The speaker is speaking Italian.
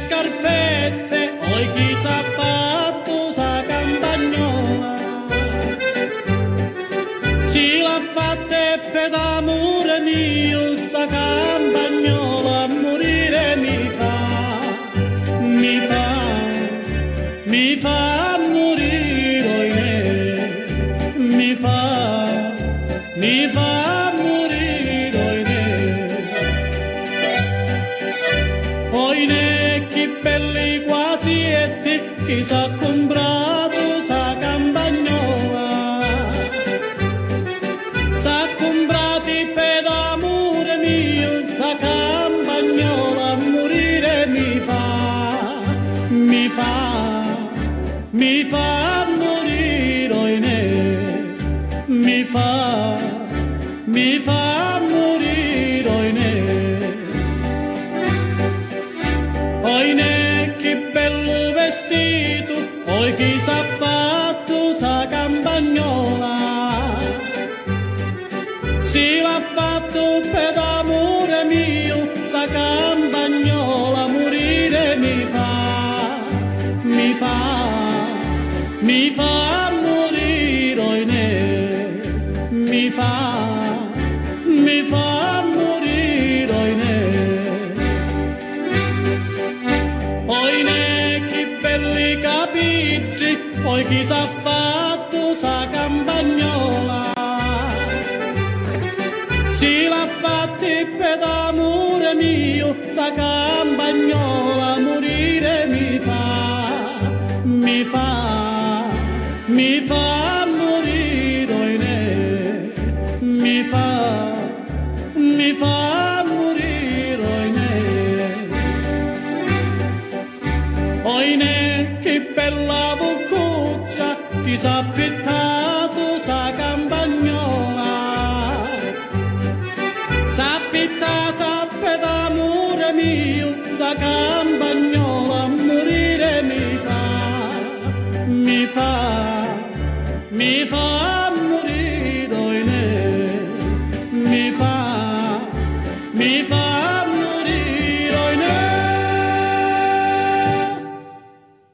scarpette, oi chi s'ha fatto sa campagnola. Si l'ha fatta per l'amore mio, sa campagnola a morire mi fa morire, oinè, mi fa morire, oinè. Oinè, che belli quasietti, chi s'ha comprato sa campagnola. S'ha comprati per l'amore mio, sa campagnola a morire mi fa morire, oinè, mi fa morire, oinè. Oinè, che bello vestito, oi chi s'ha fatto sa campagnola. Si l'ha fatto per l'amore mio, sa campagnola morire mi fa morire, oinè, mi fa morire, oinè. Oinè, che belli capitri, poi chi s'ha fatto sa campagnola. Si l'ha fatti per l'amore mio, sa campagnola morire mi fa morire, oinè, mi fa morire, oinè. Oinè, che bella boccuzza, chi s'ha pittato sa campagnola. S'ha pittata per l'amore mio, sa campagnola a morire mi fa